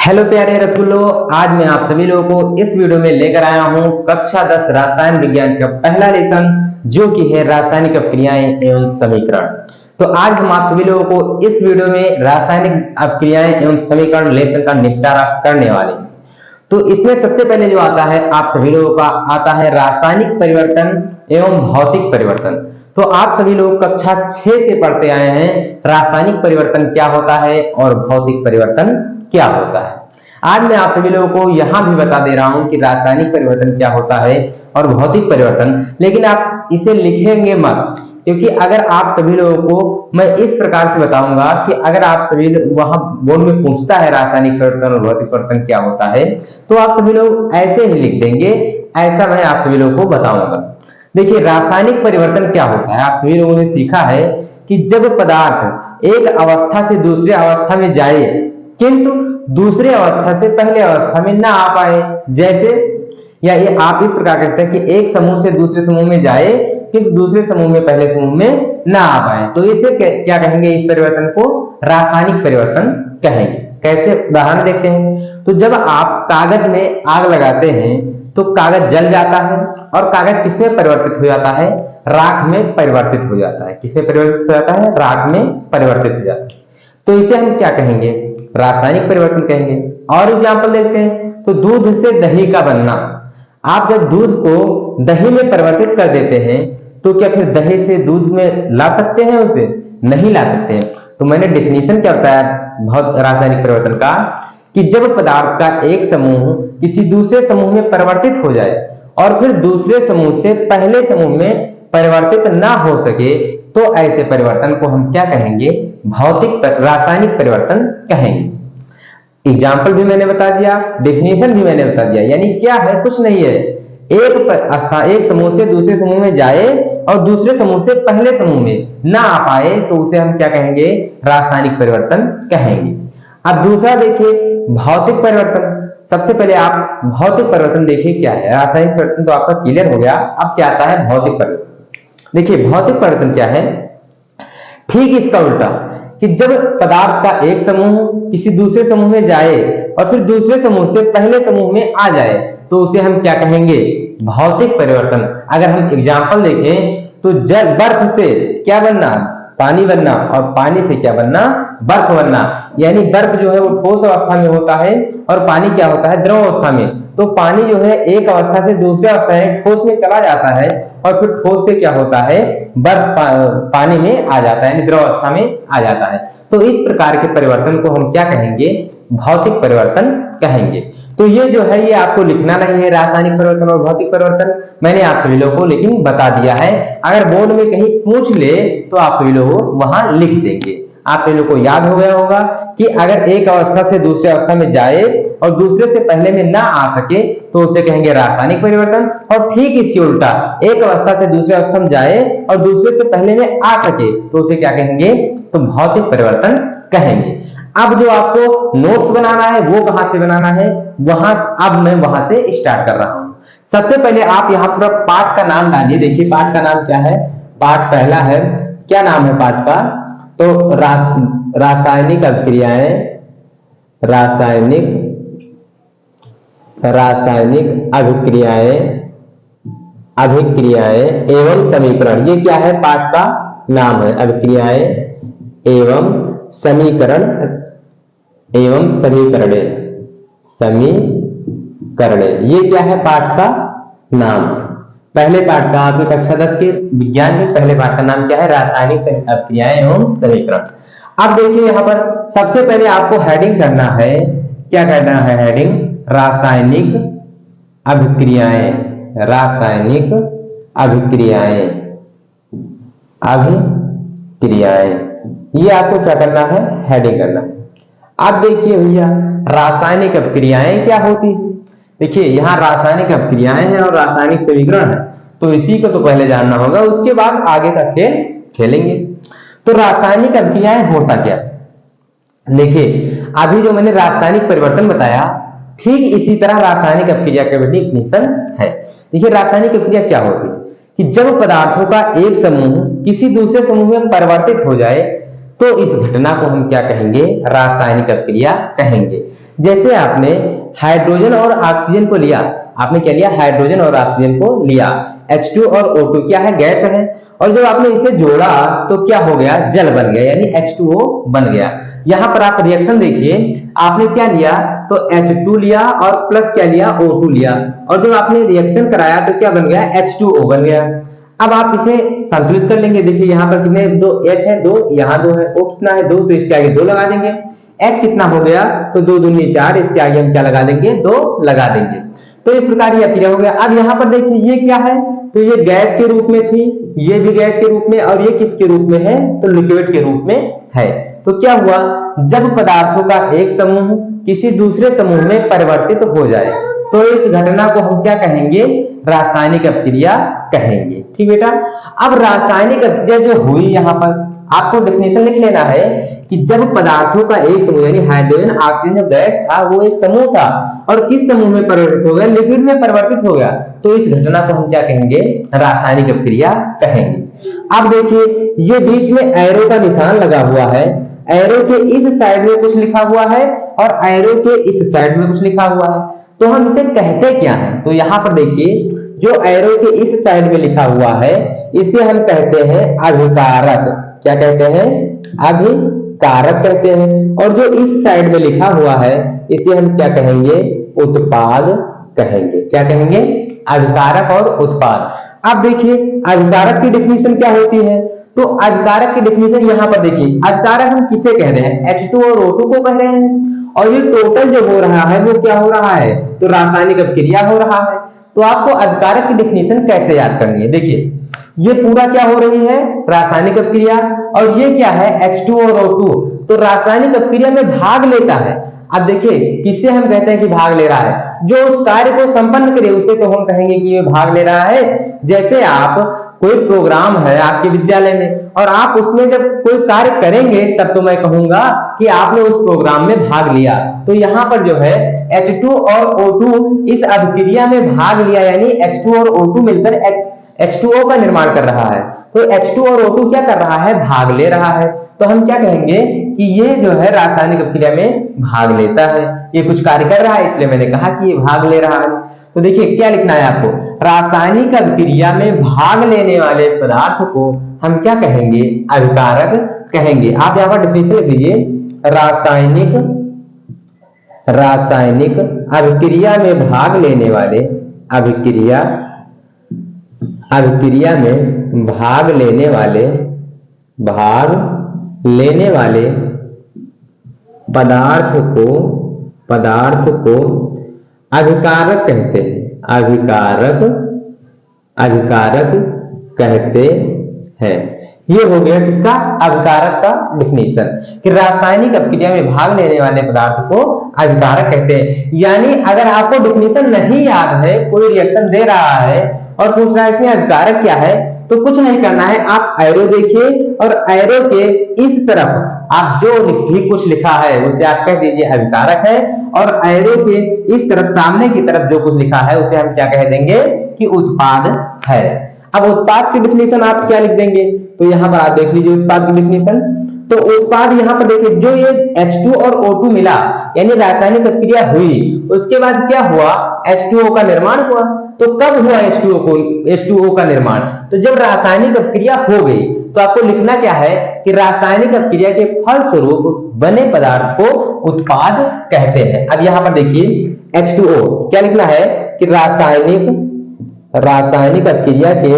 Hello प्यारे रसगुल्लो, आज मैं आप सभी लोगों को इस वीडियो में लेकर आया हूं कक्षा 10 रसायन विज्ञान का पहला लेसन, जो कि है रासायनिक अपक्रियाएं एवं समीकरण। तो आज हम आप सभी लोगों को इस वीडियो में रासायनिक अपक्रियाएं एवं समीकरण लेसन का निपटारा करने वाले हैं। तो इसमें सबसे पहले जो आता है आप सभी लोगों का आता है रासायनिक परिवर्तन एवं भौतिक परिवर्तन। तो आप सभी लोग कक्षा 6 से पढ़ते आए हैं रासायनिक परिवर्तन क्या होता है और भौतिक परिवर्तन क्या होता है। आज मैं आप सभी लोगों को यहां भी बता दे रहा हूं कि रासायनिक परिवर्तन क्या होता है और भौतिक परिवर्तन, लेकिन आप इसे लिखेंगे मत, क्योंकि अगर आप सभी लोगों को मैं इस प्रकार से बताऊंगा कि अगर आप सभी वहां बोर्ड में पूछता है रासायनिक परिवर्तन और भौतिक परिवर्तन क्या होता है, तो आप सभी लोग ऐसे ही लिख देंगे। ऐसा मैं आप सभी लोगों को बताऊंगा। देखिए, रासायनिक परिवर्तन क्या होता है, आप सभी लोगों ने सीखा है कि जब पदार्थ एक अवस्था से दूसरे अवस्था में जाए किंतु दूसरे अवस्था से पहले अवस्था में ना आ पाए, जैसे या ये आप इस प्रकार कहते हैं कि एक समूह से दूसरे समूह में जाए किंतु दूसरे समूह में पहले समूह में ना आ पाए, तो इसे क्या कहेंगे? इस परिवर्तन को रासायनिक परिवर्तन कहेंगे। कैसे? उदाहरण देखते हैं। तो जब आप कागज में आग लगाते हैं तो कागज जल जाता है और कागज किसमें परिवर्तित हो जाता है? राख में परिवर्तित हो जाता है। किसमें परिवर्तित हो जाता है? राख में परिवर्तित हो जाता है। तो इसे हम क्या कहेंगे? रासायनिक परिवर्तन कहेंगे। और एग्जाम्पल देखते हैं। तो दूध से दही का बनना। आप जब दूध को दही में परिवर्तित कर देते हैं तो क्या फिर दही से दूध में ला सकते हैं? उसे नहीं ला सकते हैं। तो मैंने डेफिनेशन क्या बताया बहुत रासायनिक परिवर्तन का, कि जब पदार्थ का एक समूह किसी दूसरे समूह में परिवर्तित हो जाए और फिर दूसरे समूह से पहले समूह में परिवर्तित ना हो सके, तो ऐसे परिवर्तन को हम क्या कहेंगे? भौतिक रासायनिक परिवर्तन कहेंगे। एग्जाम्पल भी मैंने बता दिया, डेफिनेशन भी मैंने बता दिया। यानी क्या है? कुछ नहीं है, एक समूह से दूसरे समूह में जाए और दूसरे समूह से पहले समूह में ना आ पाए, तो उसे हम क्या कहेंगे? रासायनिक परिवर्तन कहेंगे। अब दूसरा देखिए, भौतिक परिवर्तन। सबसे पहले आप भौतिक परिवर्तन देखिए क्या है। रासायनिक परिवर्तन तो आपका क्लियर हो गया। अब क्या आता है? भौतिक परिवर्तन। देखिए, भौतिक परिवर्तन क्या है? ठीक इसका उल्टा, कि जब पदार्थ का एक समूह किसी दूसरे समूह में जाए और फिर दूसरे समूह से पहले समूह में आ जाए, तो उसे हम क्या कहेंगे? भौतिक परिवर्तन। अगर हम एग्जाम्पल देखें तो जब बर्फ से क्या बनना? पानी बनना, और पानी से क्या बनना? बर्फ बनना। यानी बर्फ जो है वो ठोस अवस्था में होता है और पानी क्या होता है? द्रव अवस्था में। तो पानी जो है एक अवस्था से दूसरे अवस्था में ठोस में चला जाता है और फिर ठोस से क्या होता है? बर्फ पानी में आ जाता है, द्रव अवस्था में आ जाता है। तो इस प्रकार के परिवर्तन को हम क्या कहेंगे? भौतिक परिवर्तन कहेंगे। तो ये जो है ये आपको लिखना नहीं है, रासायनिक परिवर्तन और भौतिक परिवर्तन मैंने आप सभी लोगों को लेकिन बता दिया है। अगर बोर्ड में कहीं पूछ ले तो आप सभी लोग वहां लिख देंगे। आप सभी लोगों को याद हो गया होगा कि अगर एक अवस्था से दूसरे अवस्था में जाए और दूसरे से पहले में ना आ सके तो उसे कहेंगे रासायनिक परिवर्तन। और ठीक इसी उल्टा, एक अवस्था से दूसरे अवस्था में जाए और दूसरे से पहले में आ सके तो उसे क्या कहेंगे? तो भौतिक परिवर्तन कहेंगे। अब जो आपको नोट्स बनाना है वो कहां से बनाना है? अब मैं वहां से स्टार्ट कर रहा हूं। सबसे पहले आप यहाँ पर पाठ का नाम डालिए। देखिए पाठ का नाम क्या है? पाठ पहला है, क्या नाम है पाठ का? तो रासायनिक अभिक्रियाएं, रासायनिक अभिक्रियाएं एवं समीकरण। ये क्या है? पाठ का नाम है, अभिक्रियाएं एवं समीकरण समीकरणे। ये क्या है? पाठ का नाम। पहले पाठ का आपने कक्षा 10 के विज्ञान के पहले पाठ का नाम क्या है? रासायनिक अभिक्रियाएं एवं समीकरण। अब देखिए यहाँ पर सबसे पहले आपको हेडिंग करना है। क्या करना है? हेडिंग रासायनिक अभिक्रियाएं, रासायनिक अभिक्रियाएं, ये आपको क्या करना है? हेडिंग करना है। अब देखिए भैया, रासायनिक अभिक्रियाएं क्या होती है? देखिए यहाँ रासायनिक अभिक्रियाएं हैं और रासायनिक समीकरण है, तो इसी को तो पहले जानना होगा, उसके बाद आगे का खेल खेलेंगे। तो रासायनिक अभिक्रियाएं होता क्या? देखिए अभी जो मैंने रासायनिक परिवर्तन बताया, ठीक इसी तरह रासायनिक अभिक्रिया का भी डेफिनेशन है। देखिए रासायनिक अभिक्रिया क्या होती है? कि जब पदार्थों का एक समूह किसी दूसरे समूह में परिवर्तित हो जाए तो इस घटना को हम क्या कहेंगे? रासायनिक अभिक्रिया कहेंगे। जैसे आपने हाइड्रोजन और ऑक्सीजन को लिया, आपने क्या लिया, हाइड्रोजन और ऑक्सीजन को लिया, H2 और O2 क्या है, गैस है, और जब आपने इसे जोड़ा तो क्या हो गया, जल बन गया, यानी H2O बन गया। यहाँ पर आप रिएक्शन देखिए, आपने क्या लिया, तो H2 लिया और प्लस क्या लिया, O2 लिया, और जब आपने रिएक्शन कराया तो क्या बन गया, H2O बन गया। अब आप इसे संतुलित कर लेंगे, देखिए यहाँ पर कितने, दो H है, दो, यहाँ दो है, O कितना है, दो, तो इसके आगे दो लगा देंगे, H कितना हो गया, तो दो दूनी चार, इसके आगे हम क्या लगा देंगे, दो लगा देंगे। तो इस प्रकार ये अभिक्रिया हो गया। अब यहाँ पर देखिए ये क्या है, तो ये गैस के रूप में थी, ये भी गैस के रूप में, और ये किसके रूप में है, तो लिक्विड के रूप में है। तो क्या हुआ, जब पदार्थों का एक समूह किसी दूसरे समूह में परिवर्तित हो जाए तो इस घटना को हम क्या कहेंगे, रासायनिक अभिक्रिया कहेंगे। ठीक बेटा, अब रासायनिक अभिक्रिया जो हुई, यहाँ पर आपको डेफिनेशन लिख लेना है कि जब पदार्थों का एक समूह, यानी हाइड्रोजन ऑक्सीजन जो गैस था वो एक समूह था और किस समूह में परिवर्तित हो गया, लिक्विड में परिवर्तित हो गया, तो इस घटना को हम क्या कहेंगे, रासायनिक अभिक्रिया कहेंगे। अब देखिए ये बीच में एरो का निशान लगा हुआ है, एरो के इस साइड में कुछ लिखा हुआ है और एरो के इस साइड में कुछ लिखा हुआ है, तो हम इसे कहते क्या है, तो यहाँ पर देखिए जो एरो के इस साइड में लिखा हुआ है इसे हम कहते हैं अभिकारक। क्या कहते हैं, अभिकारक कहते हैं, और जो इस साइड में लिखा हुआ है इसे हम क्या कहेंगे, उत्पाद कहेंगे। क्या कहेंगे, अभिकारक और उत्पाद। अब देखिए अभिकारक की डेफिनेशन क्या होती है, तो अभिकारक की डेफिनेशन यहाँ पर देखिए, अभिकारक हम किसे कह रहे हैं, H2 और O2 को कह रहे हैं, और ये टोटल जो हो रहा है वो क्या हो रहा है, तो रासायनिक अभिक्रिया हो रहा है। तो आपको अभिकारक की डेफिनेशन कैसे याद करनी है, देखिए ये पूरा क्या हो रही है, रासायनिक अभिक्रिया, और ये क्या है, H2 और O2, तो रासायनिक अभिक्रिया में भाग लेता है। अब देखिए किससे हम कहते हैं कि भाग ले रहा है, जो उस कार्य को संपन्न करे उसे तो हम कहेंगे कि ये भाग ले रहा है। जैसे आप कोई प्रोग्राम है आपके विद्यालय में और आप उसमें जब कोई कार्य करेंगे तब तो मैं कहूंगा कि आपने उस प्रोग्राम में भाग लिया। तो यहाँ पर जो है H2 और O2 इस अभिक्रिया में भाग लिया, यानी H2 और O2 मिलकर H2O का निर्माण कर रहा है। तो H2 और O2 क्या कर रहा है, भाग ले रहा है। तो हम क्या कहेंगे कि ये जो है रासायनिक अभिक्रिया में भाग लेता है, ये कुछ कार्य कर रहा है, इसलिए मैंने कहा कि ये भाग ले रहा है। तो देखिए क्या लिखना है आपको, रासायनिक अभिक्रिया में भाग लेने वाले पदार्थ को हम क्या कहेंगे, अभिकारक कहेंगे। आप यहाँ पर डेफिनेशन लिख लीजिए, रासायनिक अभिक्रिया में भाग लेने वाले, अभिक्रिया में भाग लेने वाले पदार्थ को अभिकारक कहते हैं, अभिकारक कहते हैं। ये हो गया किसका, अभिकारक का डेफिनेशन, कि रासायनिक अभिक्रिया में भाग लेने वाले पदार्थ को अभिकारक कहते हैं। यानी अगर आपको डेफिनेशन नहीं याद है, कोई रिएक्शन दे रहा है और पूछ रहा है इसमें अभिकारक क्या है, तो कुछ नहीं करना है, आप एरो देखिए और एरो के इस तरफ आप जो भी कुछ लिखा है उसे आप कह दीजिए अभिकारक है, और एरो के इस तरफ सामने की तरफ जो कुछ लिखा है उसे हम क्या कह देंगे कि उत्पाद है। अब उत्पाद की डेफिनेशन आप क्या लिख देंगे, तो यहाँ पर आप देख लीजिए उत्पाद की डेफिनेशन। तो उत्पाद यहाँ पर देखिए, जो ये H2 और O2 मिला यानी रासायनिक अभिक्रिया हुई, उसके बाद क्या हुआ, H2O का निर्माण हुआ। तो कब हुआ H2O का निर्माण, तो जब रासायनिक अभिक्रिया हो गई। तो आपको लिखना क्या है कि रासायनिक अभिक्रिया के फलस्वरूप बने पदार्थ को उत्पाद कहते हैं। अब यहाँ पर देखिए H2O क्या लिखना है कि रासायनिक अभिक्रिया के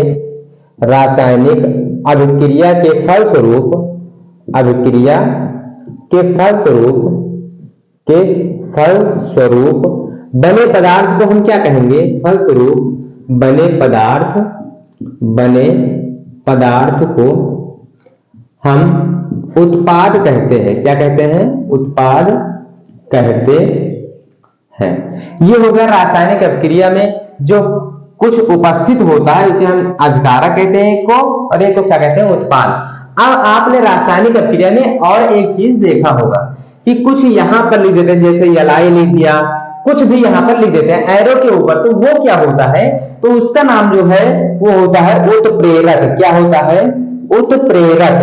फलस्वरूप बने पदार्थ को हम क्या कहेंगे, फलस्वरूप बने पदार्थ को हम उत्पाद कहते हैं। क्या कहते हैं, उत्पाद कहते हैं। ये हो गया रासायनिक अभिक्रिया में जो कुछ उपस्थित होता है उसे हम अभिकारक कहते हैं को, और एक को क्या कहते हैं, उत्पाद। अब आपने रासायनिक अभिक्रिया में और एक चीज देखा होगा कि कुछ यहाँ पर लिख देते हैं, जैसे एलाई लिख दिया, कुछ भी यहाँ पर लिख देते हैं एरो के ऊपर, तो वो क्या होता है, तो उसका नाम जो है वो होता है उत्प्रेरक। क्या होता है, उत्प्रेरक।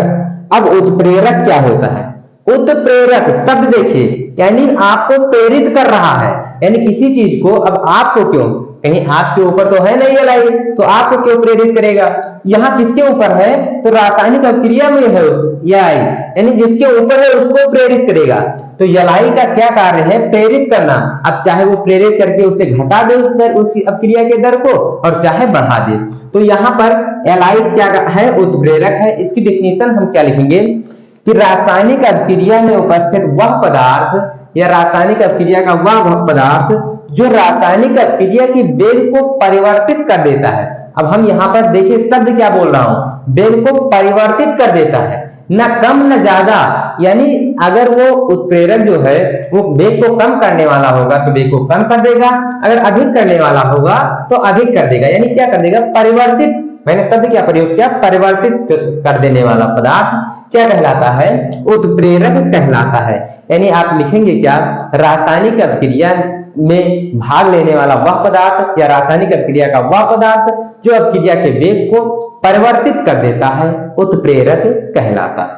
अब उत्प्रेरक क्या होता है, उत्प्रेरक शब्द देखिए, यानी आपको प्रेरित कर रहा है, यानी किसी चीज को। अब आपको क्यों, कहीं आपके ऊपर तो है नहीं एलाई, तो आपको क्यों प्रेरित करेगा? यहाँ किसके ऊपर है? तो रासायनिक अभिक्रिया में है एलाई, यानी जिसके ऊपर है उसको प्रेरित करेगा। तो एलाई का क्या कार्य है? प्रेरित करना। अब चाहे वो प्रेरित करके उसे घटा दे उस दर, उस अभिक्रिया के दर को, और चाहे बढ़ा दे। तो यहाँ पर एलाई क्या है? उत्प्रेरक है। इसकी डेफिनेशन हम क्या लिखेंगे कि रासायनिक अभिक्रिया में उपस्थित वह पदार्थ या रासायनिक अभिक्रिया का वह पदार्थ जो रासायनिक अभिक्रिया की वेग को परिवर्तित कर देता है। अब हम यहाँ पर देखिए शब्द क्या बोल रहा हूं, वेग को परिवर्तित कर देता है, न कम न ज्यादा। यानी अगर वो उत्प्रेरक जो है वो वेग को कम करने वाला होगा तो वेग को कम कर देगा, अगर अधिक करने वाला होगा तो अधिक कर देगा। यानी क्या कर देगा? परिवर्तित। मैंने शब्द क्या प्रयोग किया? परिवर्तित कर देने वाला पदार्थ क्या कहलाता है? उत्प्रेरक कहलाता है। यानी आप लिखेंगे क्या? रासायनिक अभिक्रिया में भाग लेने वाला वह पदार्थ या रासायनिक अभिक्रिया का वह पदार्थ जो अभिक्रिया के वेग को परिवर्तित कर देता है, उत्प्रेरक कहलाता है।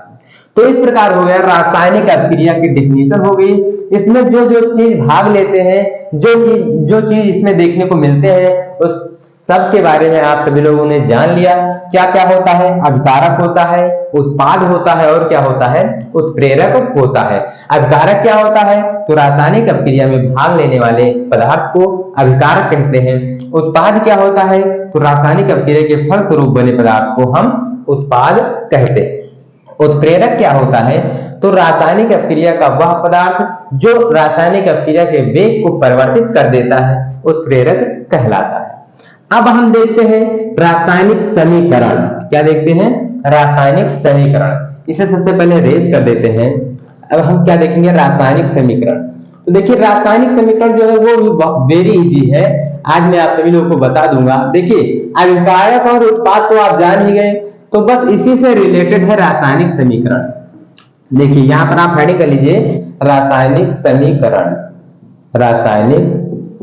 तो इस प्रकार हो गया रासायनिक अभिक्रिया की डेफिनेशन हो गई। इसमें जो जो चीज भाग लेते हैं, जो चीज इसमें देखने को मिलते हैं, उस सब के बारे में आप सभी लोगों ने जान लिया। क्या क्या होता है? अभिकारक होता है, उत्पाद होता है, और क्या होता है? उत्प्रेरक होता है। अभिकारक क्या होता है? तो रासायनिक अभिक्रिया में भाग लेने वाले पदार्थ को अभिकारक कहते हैं। उत्पाद क्या होता है? तो रासायनिक अभिक्रिया के फलस्वरूप बने पदार्थ को हम उत्पाद कहते हैं। उत्प्रेरक क्या होता है? तो रासायनिक अभिक्रिया का वह पदार्थ जो रासायनिक अभिक्रिया के वेग को परिवर्तित कर देता है, उत्प्रेरक कहलाता है। अब हम देखते हैं रासायनिक समीकरण। क्या देखते हैं? रासायनिक समीकरण। इसे सबसे पहले रेज कर देते हैं। अब हम क्या देखेंगे? रासायनिक समीकरण। तो देखिए रासायनिक समीकरण जो है वो वेरी इजी है, आज मैं आप सभी लोगों को बता दूंगा। देखिए अभिकारक और उत्पाद तो आप जान ही गए, तो बस इसी से रिलेटेड है रासायनिक समीकरण। देखिए यहां पर आप हेडिंग कर लीजिए रासायनिक समीकरण। रासायनिक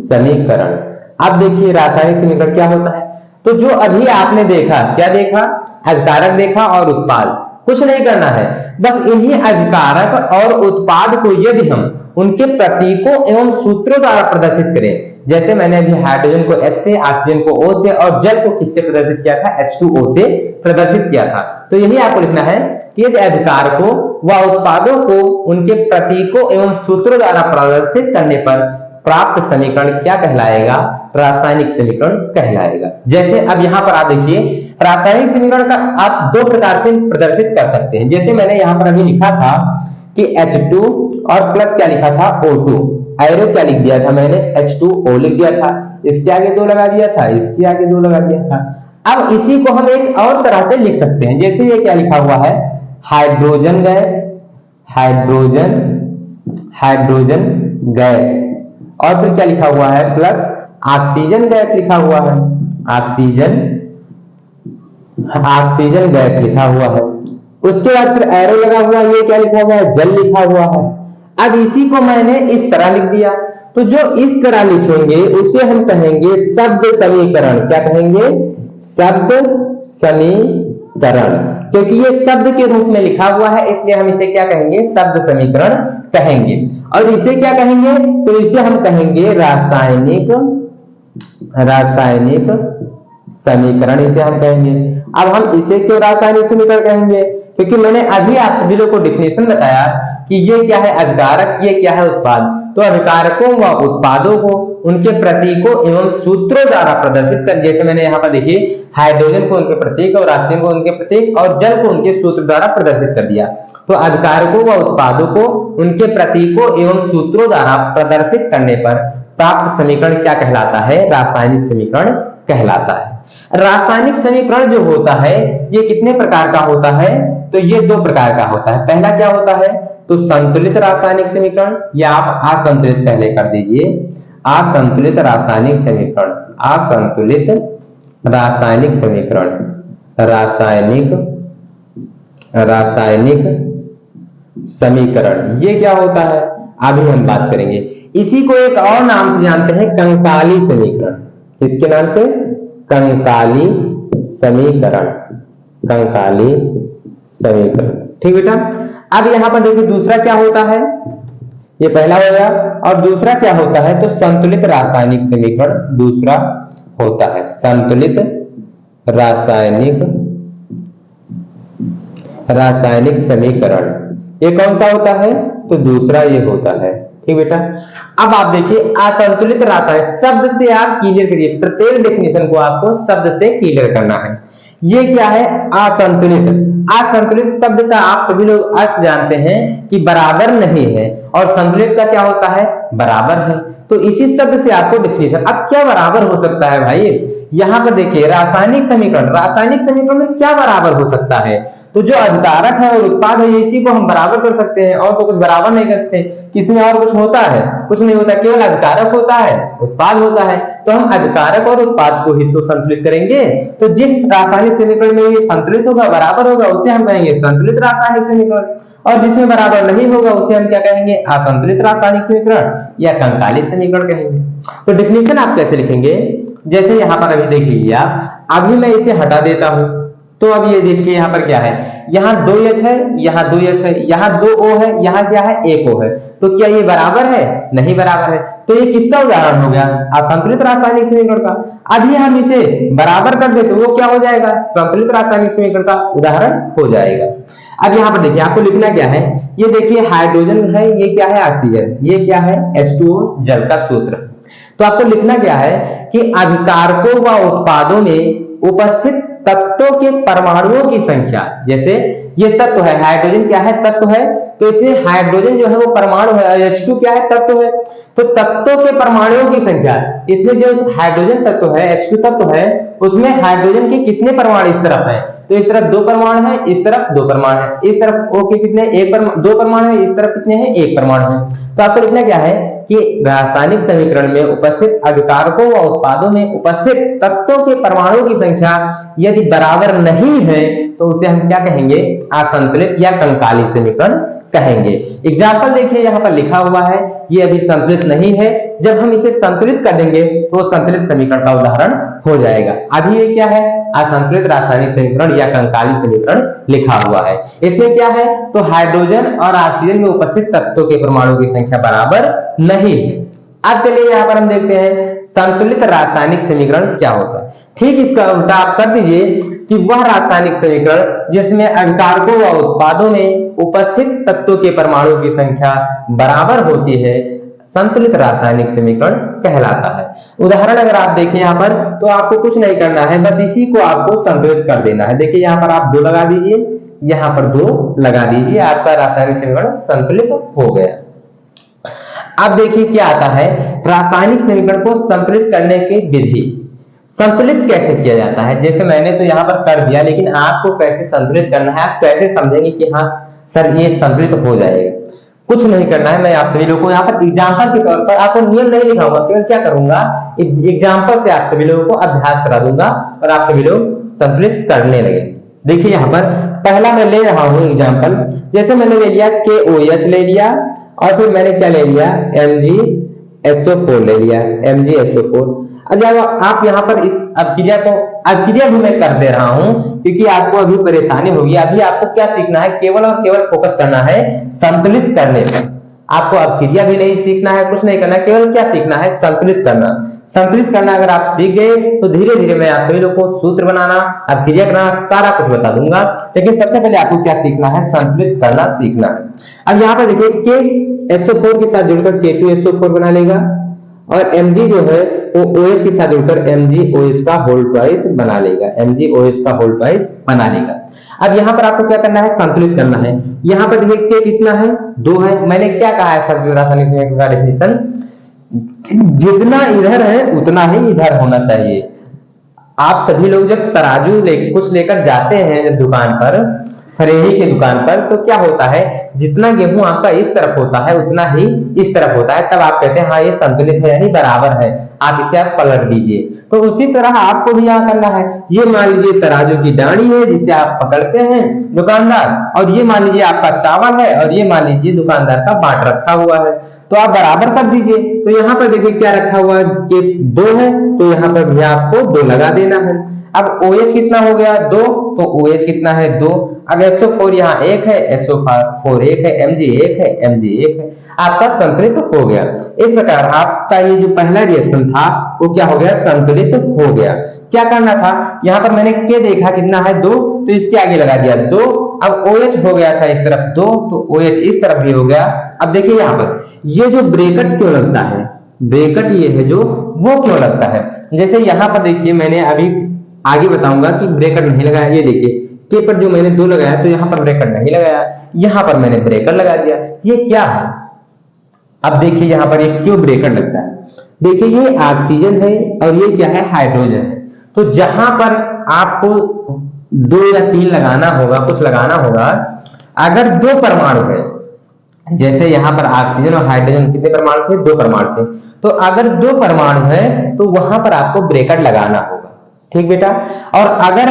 समीकरण। अब देखिए रासायनिक समीकरण क्या होता है? तो जो अभी आपने देखा, क्या देखा? अभिकारक देखा और उत्पाद। कुछ नहीं करना है, बस इन्हीं अभिकारक और उत्पाद को यदि हम उनके प्रतीकों एवं सूत्रों द्वारा प्रदर्शित करें, जैसे मैंने अभी हाइड्रोजन को H से, ऑक्सीजन को O से और जल को किससे प्रदर्शित किया था? H2O से प्रदर्शित किया था। तो यही आपको लिखना है कि यदि अभिकारकों व उत्पादों को उनके प्रतीकों एवं सूत्रों द्वारा प्रदर्शित करने पर प्राप्त समीकरण क्या कहलाएगा? रासायनिक समीकरण कहलाएगा। जैसे अब यहाँ पर आप देखिए रासायनिक समीकरण का आप दो प्रकार से प्रदर्शित कर सकते हैं। जैसे मैंने यहाँ पर अभी लिखा था कि H2 और प्लस क्या लिखा था? O2। एरो क्या लिख दिया था मैंने? H2O लिख दिया था। इसके आगे 2 लगा दिया था, इसके आगे 2 लगा दिया था। अब इसी को हम एक और तरह से लिख सकते हैं। जैसे ये क्या लिखा हुआ है? हाइड्रोजन गैस, हाइड्रोजन गैस, और फिर क्या लिखा हुआ है? प्लस ऑक्सीजन गैस लिखा हुआ है, ऑक्सीजन गैस लिखा हुआ है। उसके बाद फिर एरो लगा हुआ है, ये क्या लिखा हुआ है? जल लिखा हुआ है। अब इसी को मैंने इस तरह लिख दिया, तो जो इस तरह लिखेंगे उसे हम कहेंगे शब्द समीकरण। क्या कहेंगे? शब्द समीकरण। क्योंकि ये शब्द के रूप में लिखा हुआ है, इसलिए हम इसे क्या कहेंगे? शब्द समीकरण कहेंगे। और इसे क्या कहेंगे? तो इसे हम कहेंगे रासायनिक समीकरण, इसे हम कहेंगे। अब हम इसे क्यों रासायनिक समीकरण कहेंगे? क्योंकि मैंने अभी आप सभी लोगों को डेफिनेशन बताया कि ये क्या है? अभिकारक, ये क्या है? उत्पाद। तो अभिकारकों व उत्पादों को उनके प्रतीकों एवं सूत्रों द्वारा प्रदर्शित कर, जैसे मैंने यहाँ पर देखिए हाइड्रोजन को उनके प्रतीक और ऑक्सीजन को उनके प्रतीक और जल को उनके सूत्र द्वारा प्रदर्शित कर दिया। तो अभिकारकों व उत्पादों को उनके प्रतीकों एवं सूत्रों द्वारा प्रदर्शित करने पर प्राप्त समीकरण क्या कहलाता है? रासायनिक समीकरण कहलाता है। रासायनिक समीकरण जो होता है ये कितने प्रकार का होता है? तो ये 2 प्रकार का होता है। पहला क्या होता है? तो संतुलित रासायनिक समीकरण, या आप असंतुलित पहले कर दीजिए, असंतुलित रासायनिक समीकरण, असंतुलित रासायनिक समीकरण, रासायनिक समीकरण। ये क्या होता है? अभी हम बात करेंगे। इसी को एक और नाम से जानते हैं, कंकाली समीकरण। किसके नाम से? कंकाली समीकरण, कंकाली समीकरण। ठीक बेटा। अब यहाँ पर देखिए दूसरा क्या होता है, ये पहला हो गया, और दूसरा क्या होता है, तो संतुलित रासायनिक समीकरण दूसरा होता है। संतुलित रासायनिक समीकरण ये कौन सा होता है, तो दूसरा ये होता है। ठीक बेटा, अब आप देखिए असंतुलित रासायनिक शब्द से आप क्लियर करिए, प्रत्येक डेफिनेशन को आपको शब्द से क्लियर करना है। ये क्या है, असंतुलित। असंतुलित शब्द का आप सभी लोग अर्थ जानते हैं कि बराबर नहीं है, और संतुलित का क्या होता है, बराबर है। तो इसी शब्द से आपको डेफिनेशन, अब क्या बराबर हो सकता है भाई, यहाँ पर देखिए रासायनिक समीकरण में क्या बराबर हो सकता है, तो जो अभिकारक है और उत्पाद है इसी को हम बराबर कर सकते हैं, और तो कुछ बराबर नहीं कर सकते। किसमें और कुछ होता है, कुछ नहीं होता, केवल अभिकारक होता है, उत्पाद होता है। तो हम अभिकारक और उत्पाद को ही तो संतुलित करेंगे। तो जिस रासायनिक समीकरण में ये संतुलित होगा, बराबर होगा, उसे हम कहेंगे संतुलित रासायनिक समीकरण, और जिसमें बराबर नहीं होगा उसे हम क्या कहेंगे, असंतुलित रासायनिक समीकरण या कंकाली समीकरण कहेंगे। तो डेफिनेशन आप कैसे लिखेंगे, जैसे यहाँ पर अभी देख लीजिए आप, अभी मैं इसे हटा देता हूं, तो अब ये देखिए यहाँ पर क्या है, यहाँ 2H है, यहाँ 2H है, यहाँ 2O है, यहाँ क्या है, 1O है। तो क्या ये बराबर है, नहीं बराबर है। तो ये किसका उदाहरण हो गया, असंतुलित रासायनिक समीकरण का। अभी हम इसे बराबर कर दे तो वो क्या हो जाएगा, संतुलित रासायनिक समीकरण का उदाहरण हो जाएगा। अब यहाँ पर देखिए आपको लिखना क्या है, ये देखिए हाइड्रोजन है, ये क्या है, ऑक्सीजन, ये क्या है, H2O जल का सूत्र। तो आपको लिखना क्या है कि अभिकारकों व उत्पादों में उपस्थित तत्वों के परमाणुओं की संख्या, जैसे ये तत्व है, हाइड्रोजन क्या है, तत्व है, तो इसमें हाइड्रोजन जो है वो परमाणु है, H2 क्या है, तत्व है। तो तत्वों के परमाणुओं की संख्या, इसमें जो हाइड्रोजन तत्व है, H2 तत्व है, उसमें हाइड्रोजन के कितने परमाणु इस तरफ है, तो इस तरफ 2 परमाणु है, इस तरफ 2 परमाणु है, इस तरफ O के कितने, 2 परमाणु है, इस तरफ कितने हैं, 1 परमाणु है। तो आपको लिखना क्या है कि रासायनिक समीकरण में उपस्थित अभिकारकों व उत्पादों में उपस्थित तत्वों के परमाणुओं की संख्या यदि बराबर नहीं है तो उसे हम क्या कहेंगे, असंतुलित या कंकाली समीकरण कहेंगे। एग्जाम्पल देखिए यहाँ पर लिखा हुआ है, ये अभी संतुलित नहीं है, जब हम इसे संतुलित कर देंगे तो संतुलित समीकरण का उदाहरण हो जाएगा। अभी ये क्या है, असंतुलित रासायनिक समीकरण या कंकाली समीकरण लिखा हुआ है। इसमें क्या है, तो हाइड्रोजन और ऑक्सीजन में उपस्थित तत्वों के परमाणु की संख्या बराबर नहीं है। अब चलिए यहाँ पर हम देखते हैं संतुलित रासायनिक समीकरण क्या होता है। ठीक इसका उल्टा आप कर दीजिए कि वह रासायनिक समीकरण जिसमें अभिकारकों व उत्पादों में उपस्थित तत्वों के परमाणुओं की संख्या बराबर होती है, संतुलित रासायनिक समीकरण कहलाता है। उदाहरण अगर आप देखें यहाँ पर, तो आपको कुछ नहीं करना है, बस इसी को आपको संतुलित कर देना है। देखिए यहाँ पर आप 2 लगा दीजिए, यहाँ पर 2 लगा दीजिए, आपका रासायनिक समीकरण संतुलित हो गया। अब देखिए क्या आता है, रासायनिक समीकरण को संतुलित करने की विधि। संतुलित कैसे किया जाता है, जैसे मैंने तो यहाँ पर कर दिया, लेकिन आपको कैसे संतुलित करना है, आप कैसे समझेंगे कि हाँ सर ये संतुलित हो जाएगा। कुछ नहीं करना है, मैं आप सभी लोगों को यहाँ पर एग्जाम्पल के तौर पर, आपको नियम नहीं लिखाऊंगा, केवल क्या करूंगा, एग्जाम्पल से आप सभी लोगों को अभ्यास करा दूंगा और आप सभी लोग संतुलित करने लगे। देखिए यहाँ पर पहला मैं ले रहा हूँ एग्जाम्पल, जैसे मैंने ले लिया KOH ले लिया, और फिर मैंने क्या ले लिया, MgSO4 ले लिया, MgSO4। अब आप यहाँ पर इस अभिक्रिया भी मैं कर दे रहा हूं क्योंकि आपको अभी परेशानी होगी। अभी आपको क्या सीखना है, केवल और केवल फोकस करना है संतुलित करने पर। आपको अभिक्रिया भी नहीं सीखना है, कुछ नहीं करना है, केवल क्या सीखना है, संतुलित करना। संतुलित करना अगर आप सीख गए तो धीरे धीरे मैं आप सभी लोगों को सूत्र बनाना, अभिक्रिया करना, सारा कुछ बता दूंगा। लेकिन सबसे पहले आपको क्या सीखना है, संतुलित करना सीखना है। अब यहाँ पर देखिए KSO4 के साथ जुड़कर K2SO4 बना लेगा, और Mg जो है वो OH के साथ जुड़कर MgOH का होल ट्वाइस बना लेगा, MgOH का होल ट्वाइस बना लेगा। अब यहाँ पर आपको क्या करना है, संतुलित करना है। यहाँ पर देखिए K कितना है, 2 है। मैंने क्या कहा है संतुलित रासायनिक समीकरण का डेफिनेशन, जितना इधर है उतना ही इधर होना चाहिए। आप सभी लोग जब तराजू कुछ लेकर जाते हैं जब दुकान पर, फरेही के दुकान पर, तो क्या होता है, जितना गेहूं आपका इस तरफ होता है उतना ही इस तरफ होता है, तब आप कहते हैं हाँ ये संतुलित है यानी बराबर है, आप इसे आप पलट दीजिए। तो उसी तरह आपको भी यहाँ करना है। ये मान लीजिए तराजू की डांडी है जिसे आप पकड़ते हैं दुकानदार, और ये मान लीजिए आपका चावल है, और ये मान लीजिए दुकानदार का बाट रखा हुआ है, तो आप बराबर कर दीजिए। तो यहाँ पर देखिए क्या रखा हुआ है, 2 है, तो यहाँ पर भी आपको 2 लगा देना है। अब OH कितना हो गया 2, तो OH कितना है 2। अब SO4 यहाँ 1 है, SO4 1 है, Mg 1 है, Mg 1 है, आपका संतुलित हो गया। इस प्रकार आपका ये जो पहला रिएक्शन था वो क्या हो गया, संतुलित हो गया। क्या करना था, यहाँ पर मैंने K देखा कितना है 2, तो इसके आगे लगा दिया 2। अब OH हो गया था इस तरफ 2, तो OH इस तरफ भी हो गया। अब देखिए यहाँ पर ये जो ब्रैकेट क्यों लगता है, ब्रैकेट ये है जो वो क्यों लगता है, जैसे यहाँ पर देखिए मैंने अभी आगे बताऊंगा कि ब्रैकेट नहीं लगाया। ये देखिए K पर जो मैंने 2 लगाया तो यहाँ पर ब्रैकेट नहीं लगाया, यहाँ पर मैंने ब्रैकेट लगा दिया। ये क्या है, अब देखिए यहाँ पर ये क्यों ब्रैकेट लगता है। देखिए ये ऑक्सीजन है और ये क्या है, हाइड्रोजन है। तो जहां पर आपको 2 या 3 लगाना होगा, कुछ लगाना होगा, अगर 2 परमाणु है, जैसे यहाँ पर ऑक्सीजन और हाइड्रोजन कितने परमाणु थे, 2 परमाणु थे, तो अगर 2 परमाणु है तो वहां पर आपको ब्रैकेट लगाना होगा, ठीक बेटा। और अगर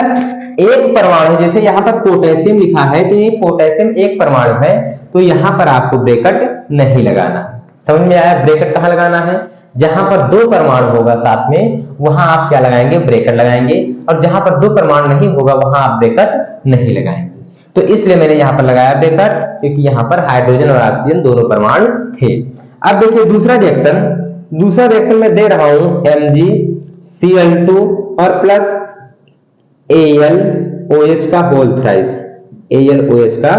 एक परमाणु है, जैसे यहाँ पर पोटेशियम लिखा है, तो ये पोटेशियम एक परमाणु है, तो यहाँ पर आपको ब्रैकेट नहीं लगाना। समझ में आया, ब्रैकेट कहाँ लगाना है, जहां पर 2 परमाणु होगा साथ में वहां आप क्या लगाएंगे, ब्रैकेट लगाएंगे, और जहां पर 2 परमाणु नहीं होगा वहां आप ब्रैकेट नहीं लगाएंगे। तो इसलिए मैंने यहाँ पर लगाया ब्रैकेट, क्योंकि यहाँ पर हाइड्रोजन और ऑक्सीजन दोनों परमाणु थे। अब देखिए दूसरा रिएक्शन में दे रहा हूं MgCl2 और प्लस AlOH का होल थ्राइस, AlOH का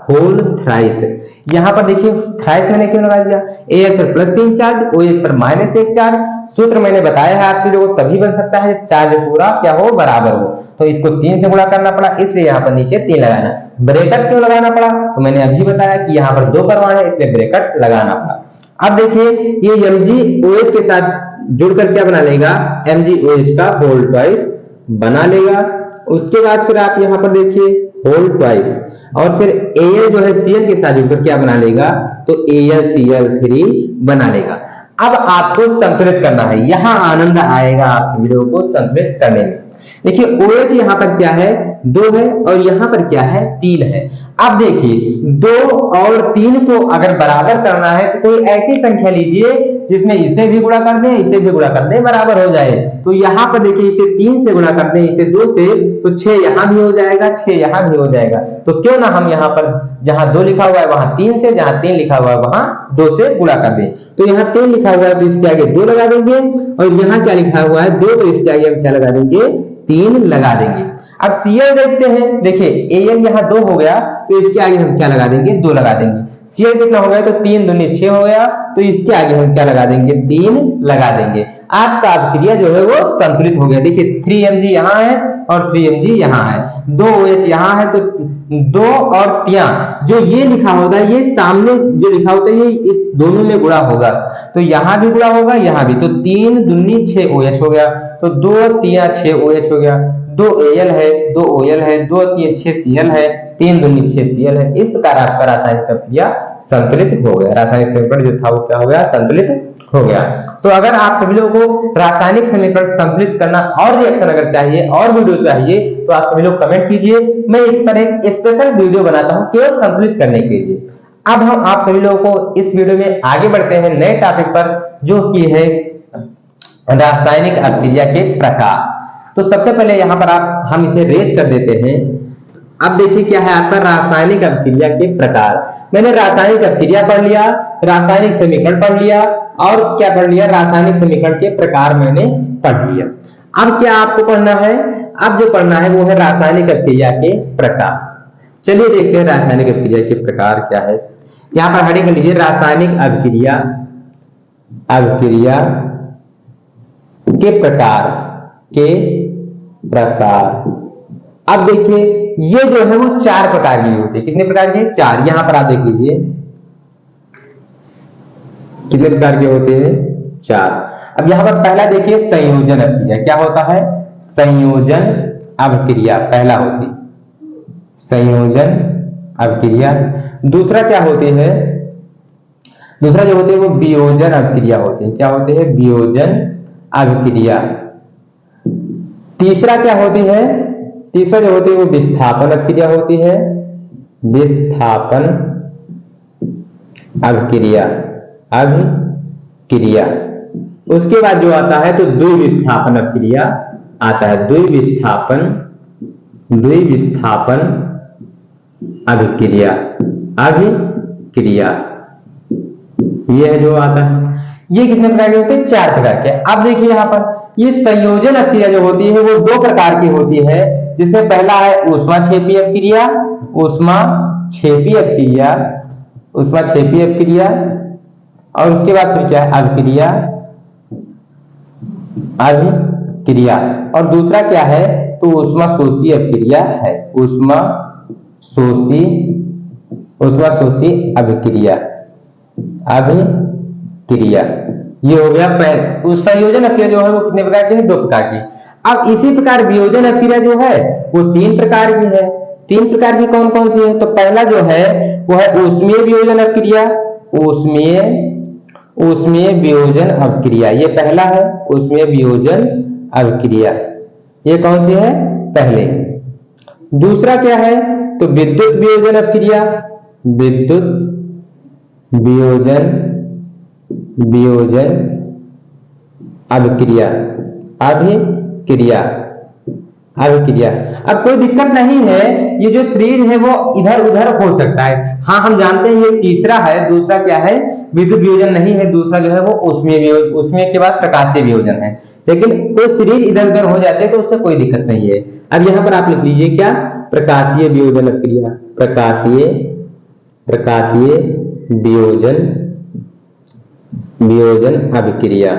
होल थ्राइस। यहाँ पर देखिए थ्राइस मैंने क्यों लगा दिया, Al पर +3 चार्ज, OH पर -1 चार्ज। सूत्र मैंने बताया है आप लोगों को, तभी बन सकता है चार्ज पूरा क्या हो, बराबर हो। तो इसको 3 से गुणा करना पड़ा, इसलिए यहाँ पर नीचे 3 लगाना। ब्रैकेट क्यों लगाना पड़ा, तो मैंने अभी बताया कि यहाँ पर 2 परमाणु है, इसलिए ब्रैकेट लगाना पड़ा। अब देखिए ये MgOH के साथ जुड़कर क्या बना लेगा, MgOH का होल ट्वाइस बना लेगा। उसके बाद फिर आप यहाँ पर देखिए होल ट्वाइस, और फिर Al जो है Cl के साथ जुड़कर क्या बना लेगा, तो AlCl3 बना लेगा। अब आपको संतुलित करना है, यहां आनंद आएगा आप सभी लोगों को संतुलित करने में। देखिए OH यहाँ पर क्या है 2 है, और यहाँ पर क्या है 3 है। अब देखिए 2 और 3 को अगर बराबर करना है तो कोई ऐसी संख्या लीजिए जिसमें इसे भी गुणा कर दें, इसे भी गुणा कर दें, बराबर हो जाए। तो यहाँ पर देखिए इसे 3 से गुणा कर दें, इसे 2 से, तो 6 यहाँ भी हो जाएगा, 6 यहाँ भी हो जाएगा। तो क्यों ना हम यहाँ पर जहां 2 लिखा हुआ है वहां 3 से, जहां 3 लिखा हुआ है वहां 2 से गुणा कर दें। तो यहाँ 3 लिखा हुआ है तो इसके आगे 2 लगा देंगे, और यहाँ क्या लिखा हुआ है 2, तो इसके आगे हम क्या लगा देंगे, 3 लगा देंगे। अब Cl देखते हैं, देखिए Al यहाँ 2 हो गया, तो इसके आगे हम क्या लगा देंगे, 2 लगा देंगे। Cl कितना हो गया, तो 3 दूनी 6 हो गया, तो इसके आगे हम क्या लगा देंगे, 3 लगा देंगे। आपका अभिक्रिया जो है वो संतुलित हो गया। देखिए 3Mg यहाँ है और 3Mg यहाँ है, 2 OH यहाँ है, तो 2 और 3 जो ये लिखा होगा, ये सामने जो लिखा होता है ये इस दोनों में गुणा होगा, तो यहाँ भी गुणा होगा, यहाँ भी, तो 3 दूनी 6 OH हो गया, तो 2 3 6 OH हो गया, 2 Al है, 2 OL है, 2 3 6 Cl है, 3 दूनी 6 Cl है। इस प्रकार आपका रासायनिक अभिक्रिया संतुलित हो गया, रासायनिक समीकरण जो था वो क्या हो गया, संतुलित हो गया। तो अगर आप सभी लोगों को रासायनिक समीकरण संतुलित करना और रिएक्शन अगर चाहिए और वीडियो चाहिए तो आप सभी लोग कमेंट कीजिए, मैं इस पर एक स्पेशल वीडियो बनाता हूं केवल संतुलित करने के लिए। अब हम आप सभी लोगों को इस वीडियो में आगे बढ़ते हैं नए टॉपिक पर, जो कि है रासायनिक अभिक्रिया के प्रकार। तो सबसे पहले यहाँ पर हम इसे रेज कर देते हैं। अब देखिए क्या है आपका रासायनिक अभिक्रिया के प्रकार। मैंने रासायनिक अभिक्रिया पढ़ लिया, रासायनिक समीकरण पढ़ लिया, और क्या पढ़ लिया, रासायनिक समीकरण के प्रकार मैंने पढ़ लिया। अब क्या आपको पढ़ना है, अब जो पढ़ना है वो है रासायनिक अभिक्रिया के प्रकार। चलिए देखते हैं रासायनिक अभिक्रिया के प्रकार क्या है। यहाँ पर हेडिंग कर लीजिए रासायनिक अभिक्रिया के प्रकार। अब देखिए ये जो है वो 4 प्रकार की होती है। कितने प्रकार के, 4। यहां पर आप देख लीजिए कितने प्रकार के होते हैं, 4। अब यहां पर पहला देखिए संयोजन अभिक्रिया। क्या होता है, संयोजन अभिक्रिया पहला होती, संयोजन अभिक्रिया। दूसरा क्या होती है, दूसरा जो होते हैं वो वियोजन अभिक्रिया होते हैं। क्या होते हैं, वियोजन अभिक्रिया। तीसरा क्या होती है, तीसरा जो होती है वो विस्थापन अभिक्रिया होती है, विस्थापन अभिक्रिया। उसके बाद जो आता है तो द्विविस्थापन अभिक्रिया आता है द्विविस्थापन अभिक्रिया। ये जो आता है, ये कितने प्रकार के होते हैं? 4 प्रकार के। अब देखिए यहाँ पर ये संयोजन अभिक्रिया जो होती है वो 2 प्रकार की होती है, जिससे पहला है ऊष्माक्षेपी अभिक्रिया, ऊष्माक्षेपी अभिक्रिया, और उसके बाद फिर क्या है? अभिक्रिया। और दूसरा क्या है? तो ऊष्माशोषी अभिक्रिया है, ऊष्माशोषी अभिक्रिया। ये हो गया पहले। संयोजन अभिक्रिया जो है वो कितने प्रकार की है? 2 प्रकार की। अब इसी प्रकार वियोजन अभिक्रिया जो है वो 3 प्रकार की है। 3 प्रकार की कौन कौन सी है? तो पहला जो है वो है ऊष्मीय वियोजन अभिक्रिया। ऊष्मीय वियोजन अभिक्रिया, ये पहला है, ऊष्मीय वियोजन अभिक्रिया। ये कौन सी है? पहले। दूसरा क्या है? तो विद्युत वियोजन अभिक्रिया। विद्युत वियोजन अभिक्रिया। अब कोई दिक्कत नहीं है, ये जो शरीर है वो इधर उधर हो सकता है। हाँ, हम जानते हैं ये तीसरा है। दूसरा क्या है? विद्युत वियोजन नहीं है। दूसरा जो है वो ऊष्मीय के बाद प्रकाशीय वियोजन है। लेकिन कोई शरीर इधर उधर हो जाते हैं तो उससे कोई दिक्कत नहीं है। अब यहाँ पर आप लिख लीजिए क्या? प्रकाशीय वियोजन अभिक्रिया। प्रकाशीय वियोजन अभिक्रिया।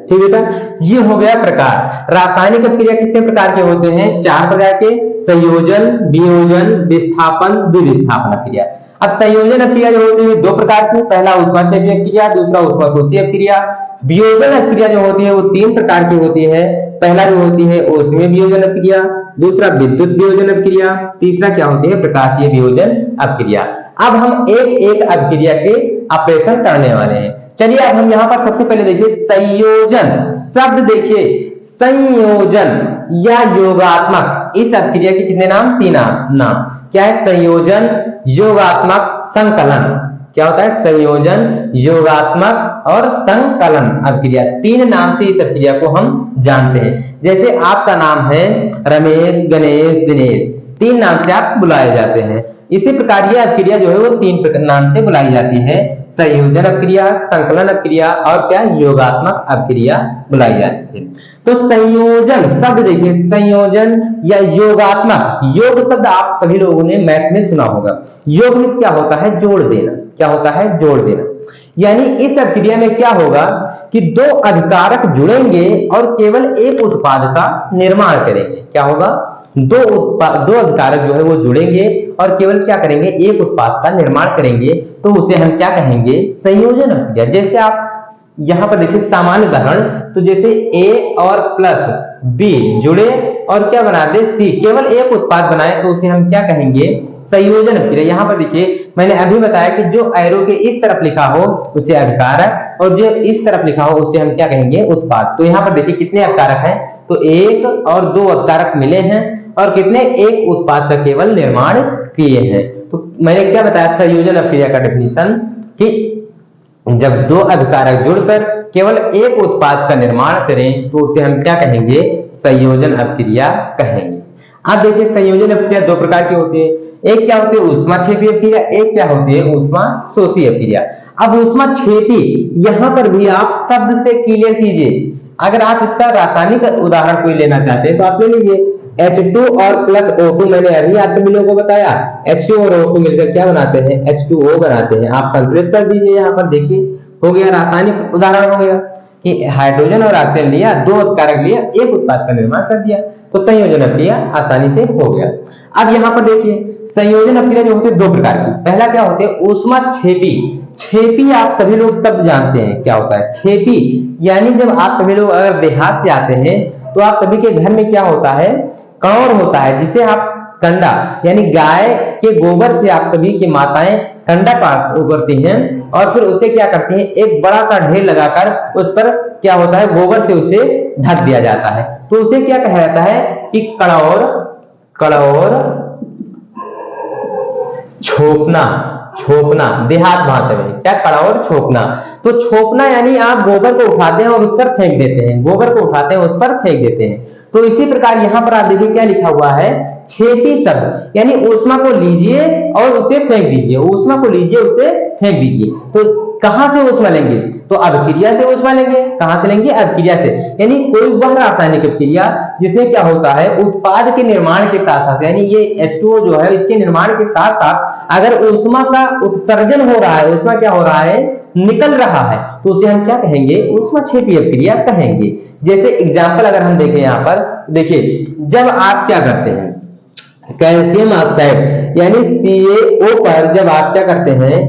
ठीक बेटा, ये हो गया प्रकार। रासायनिक अभिक्रिया कितने प्रकार के होते हैं? 4 प्रकार के। संयोजन, वियोजन, विस्थापन, द्विविस्थापन अभिक्रिया। अब संयोजन अभिक्रिया जो होती है 2 प्रकार की। पहला ऊष्माक्षेपी अभिक्रिया, दूसरा ऊष्माशोषी अभिक्रिया। वियोजन अभिक्रिया जो होती है वो 3 प्रकार की होती है। पहला जो होती है ऊष्मीय वियोजन अभिक्रिया, दूसरा विद्युत वियोजन अभिक्रिया, तीसरा क्या होती है? प्रकाशीय वियोजन अभिक्रिया। अब हम एक एक अभिक्रिया के ऑपरेशन करने वाले हैं। चलिए अब हम यहाँ पर सबसे पहले देखिए संयोजन शब्द। देखिए संयोजन या योगात्मक, इस अभिक्रिया के कितने नाम? 3 नाम। क्या है? संयोजन, योगात्मक, संकलन। क्या होता है? संयोजन, योगात्मक और संकलन अभिक्रिया। 3 नाम से इस अभिक्रिया को हम जानते हैं। जैसे आपका नाम है रमेश, गणेश, दिनेश, 3 नाम से आप बुलाए जाते हैं। इसी प्रकार यह अभिक्रिया जो है वो 3 नाम से बुलाई जाती है। संयोजन अभिक्रिया, संकलन अभिक्रिया और क्या? योगात्मक अभिक्रिया बुलाई जाती है। तो संयोजन शब्द देखिए, संयोजन या योगात्मक। योग शब्द आप सभी लोगों ने मैथ में सुना होगा। योग में क्या होता है? जोड़ देना। क्या होता है? जोड़ देना। यानी इस अभिक्रिया में क्या होगा कि 2 अभिकारक जुड़ेंगे और केवल एक उत्पाद का निर्माण करेंगे। क्या होगा? 2 अभिकारक जो है वो जुड़ेंगे और केवल क्या करेंगे? एक उत्पाद का निर्माण करेंगे। तो उसे हम क्या कहेंगे? संयोजन अभिक्रिया। जैसे आप यहाँ पर देखिए सामान्य उदाहरण, तो जैसे A और प्लस B जुड़े और क्या बना दे? C, केवल एक उत्पाद बनाए तो उसे हम क्या कहेंगे? संयोजन अभिक्रिया। यहाँ पर देखिए मैंने अभी बताया कि जो एरो के इस तरफ लिखा हो उसे अभिकारक और जो इस तरफ लिखा हो उसे हम क्या कहेंगे? उत्पाद। तो यहाँ पर देखिए कितने अभिकारक हैं? तो 1 और 2 अभिकारक मिले हैं और कितने? एक उत्पाद का केवल निर्माण किए हैं। तो मैंने क्या बताया संयोजन अभिक्रिया का डेफिनेशन कि जब 2 अभिकारक जुड़कर केवल एक उत्पाद का निर्माण करें तो उसे हम क्या कहेंगे? संयोजन अभिक्रिया कहेंगे। अब देखिए संयोजन अभिक्रिया 2 प्रकार की होती है। एक क्या होती है? ऊष्माक्षेपी अभिक्रिया, एक क्या होती है? ऊष्माशोषी अभिक्रिया। अब ऊष्माक्षेपी यहां पर भी आप शब्द से क्लियर कीजिए। अगर आप इसका रासायनिक उदाहरण कोई लेना चाहते हैं तो आप ले लीजिए। H2 और प्लस O2 मैंने अभी आप सभी लोगों को बताया। H2 और O2 मिलकर क्या बनाते हैं? H2O बनाते हैं। आप संतुलित कर दीजिए। यहाँ पर देखिए हो गया, रासायनिक उदाहरण हो गया कि हाइड्रोजन और ऑक्सीजन लिया, 2 अभिकारक लिया, एक उत्पाद का निर्माण कर दिया। तो संयोजन अभिक्रिया आसानी से हो गया। अब यहाँ पर देखिए संयोजन अभिक्रिया जो होती है 2 प्रकार की। पहला क्या होते हैं? ऊष्माक्षेपी। छेपी आप सभी लोग सब जानते हैं क्या होता है? छेपी यानी जब आप सभी लोग अगर देहात से आते हैं तो आप सभी के घर में क्या होता है? कौर होता है, जिसे आप कंडा यानी गाय के गोबर से आप सभी की माताएं कंडा करती हैं और फिर उसे क्या करती हैं? एक बड़ा सा ढेर लगाकर उस पर क्या होता है? गोबर से उसे ढक दिया जाता है। तो उसे क्या कहा जाता है कि कड़ौर छोपना। देहात भाषा में क्या? कड़ौर छोपना। तो छोपना यानी आप गोबर को उठाते हैं और उस पर फेंक देते हैं, गोबर को उठाते हैं उस पर फेंक देते हैं। तो इसी प्रकार यहाँ पर आप देखिए क्या लिखा हुआ है, छेपी शब्द यानी ऊष्मा को लीजिए और उसे फेंक दीजिए, ऊष्मा को लीजिए उसे फेंक दीजिए। तो कहां से ऊष्मा लेंगे, तो अभिक्रिया से ऊष्मा लेंगे। कहां से लेंगे, अभिक्रिया से। यानी कोई वह रासायनिक अभिक्रिया जिसमें क्या होता है, उत्पाद के निर्माण के साथ साथ, यानी ये H2O जो है इसके निर्माण के साथ साथ अगर ऊष्मा का उत्सर्जन हो रहा है, ऊष्मा क्या हो रहा है, निकल रहा है, तो उसे हम क्या कहेंगे, ऊष्माक्षेपी अभिक्रिया कहेंगे। जैसे एग्जाम्पल अगर हम देखें यहाँ पर, देखिए जब आप क्या करते हैं, कैल्शियम ऑक्साइड यानी CaO पर जब आप क्या करते हैं,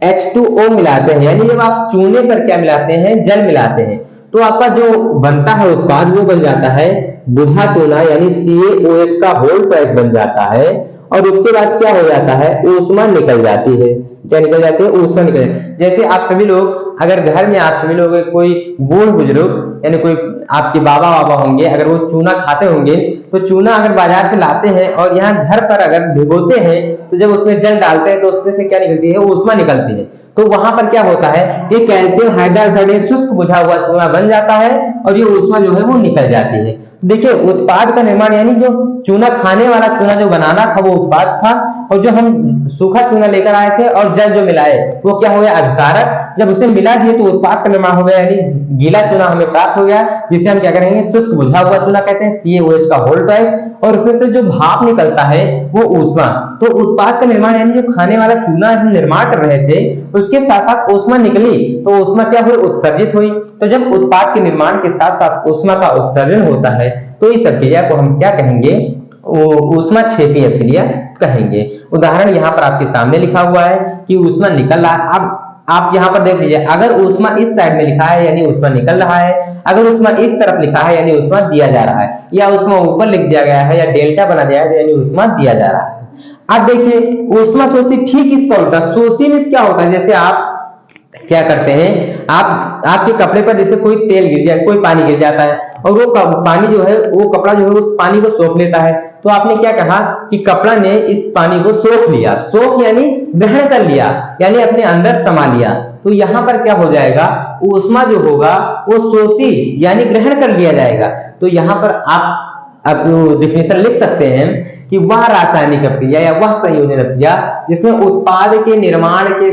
H2O मिलाते हैं, यानी जब आप चूने पर क्या मिलाते हैं, जल मिलाते हैं, तो आपका जो बनता है उत्पाद वो बन जाता है बुझा चूना, यानी CaOH का होल प्राइस बन जाता है। और उसके बाद क्या हो जाता है, ऊष्मा निकल जाती है। क्या निकल जाती है, ऊष्मा निकल जाती है। जैसे आप सभी लोग अगर घर में आप सभी लोग कोई बूढ़ बुजुर्ग यानी कोई आपके बाबा बाबा होंगे, अगर वो चूना खाते होंगे, तो चूना अगर बाजार से लाते हैं और यहाँ घर पर अगर भिगोते हैं, तो जब उसमें जल डालते हैं तो उसमें से क्या निकलती है, ऊष्मा निकलती है। तो वहां पर क्या होता है, ये कैल्शियम हाइड्रोक्साइड शुष्क बुझा हुआ चूना बन जाता है और ये ऊष्मा जो है वो निकल जाती है। देखिए उत्पाद का निर्माण यानी जो चूना खाने वाला चूना जो बनाना था वो उत्पाद था, और जो हम सूखा चूना लेकर आए थे और जल जो मिलाए वो क्या हो गया, अभिकारक। जब उसे मिला दिए तो उत्पाद का निर्माण हो गया, यानी गीला चूना हमें प्राप्त हो गया, जिसे हम क्या करेंगे, शुष्क बुझा हुआ चूना कहते हैं, CaOH का होल टाइप। और उसमें से जो भाप निकलता है वो ऊष्मा। तो उत्पाद का निर्माण यानी जो खाने वाला चूना हम निर्माण कर रहे थे उसके साथ साथ ऊष्मा निकली, तो ऊष्मा क्या हुई, उत्सर्जित हुई। तो जब उत्पाद के निर्माण के साथ साथ ऊष्मा का उत्सर्जन होता है तो इस अभिक्रिया को हम क्या कहेंगे, ऊष्माक्षेपी अभिक्रिया कहेंगे। उदाहरण यहाँ पर आपके सामने लिखा हुआ है कि ऊष्मा निकल रहा है। अब आप यहाँ पर देख लीजिए, अगर ऊष्मा इस साइड में लिखा है यानी ऊष्मा निकल रहा है, अगर ऊष्मा इस तरफ लिखा है यानी ऊष्मा दिया जा रहा है, या ऊष्मा ऊपर लिख दिया गया है या डेल्टा बना दिया है यानी ऊष्मा दिया जा रहा है। अब देखिए ऊष्मा शोषी ठीक इसका उल्टा, शोषी में क्या होता है, जैसे आप क्या करते हैं, आपके कपड़े पर जैसे कोई तेल गिर जाए, कोई पानी गिर जाता है और वो पानी जो है, वो कपड़ा जो है उस पानी को सोख लेता है। तो आपने क्या कहा कि कपड़ा ने इस पानी को सोख लिया, सोख यानी ग्रहण कर लिया, यानी अपने अंदर समा लिया। तो यहाँ पर क्या हो जाएगा, ऊष्मा जो होगा वो शोषी यानी ग्रहण कर लिया जाएगा। तो यहाँ पर आप डिफिनेशन लिख सकते हैं कि वह रासायनिक अभिक्रिया या वह संयोजन अभिक्रिया जिसमें उत्पाद के निर्माण के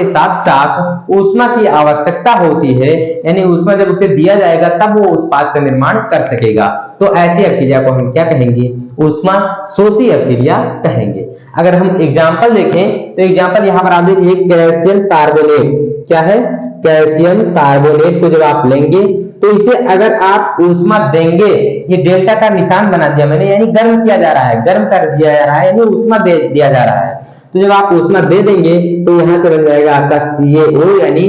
साथ साथ ऊष्मा की आवश्यकता होती है, यानी ऊष्मा जब उसे दिया जाएगा तब वो उत्पाद का निर्माण कर सकेगा। तो ऐसी अभिक्रिया को हम क्या कहेंगे, ऊष्मा शोषी अभिक्रिया कहेंगे। अगर हम एग्जाम्पल देखें तो एग्जाम्पल यहाँ पर आप देखिए, कैल्शियम कार्बोनेट क्या है, कैल्शियम कार्बोनेट को जब आप लेंगे तो इसे अगर आप ऊष्मा देंगे, ये डेल्टा का निशान बना दिया मैंने, यानी गर्म किया जा रहा है, गर्म कर दिया जा रहा है, यानी ऊष्मा दे दिया जा रहा है। तो जब आप ऊष्मा दे देंगे तो यहां से बन जाएगा आपका CaO, यानी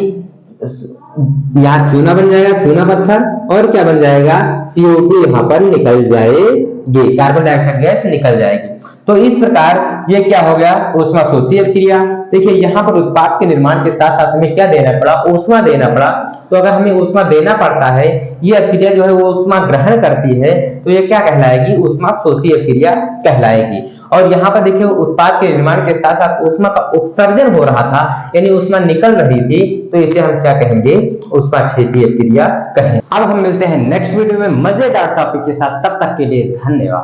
यहाँ चूना बन जाएगा, चूना पत्थर, और क्या बन जाएगा, CO2 यहाँ पर निकल जाएगी, कार्बन डाइऑक्साइड गैस निकल जाएगी। तो इस प्रकार ये क्या हो गया, ऊष्मा शोषी अभिक्रिया। देखिए यहाँ पर उत्पाद के निर्माण के साथ साथ हमें क्या देना पड़ा, ऊष्मा देना पड़ा। तो अगर हमें ऊष्मा देना पड़ता है, ये अभिक्रिया जो है वो ऊष्मा ग्रहण करती है, तो ये क्या कहलाएगी, ऊष्मा शोषी अभिक्रिया कहलाएगी। और यहाँ पर देखिए उत्पाद के निर्माण के साथ साथ ऊष्मा का उत्सर्जन हो रहा था, यानी ऊष्मा निकल रही थी, तो इसे हम क्या कहेंगे, ऊष्माक्षेपी अभिक्रिया कहेंगे। अब हम मिलते हैं नेक्स्ट वीडियो में मजेदार टॉपिक के साथ, तब तक के लिए धन्यवाद।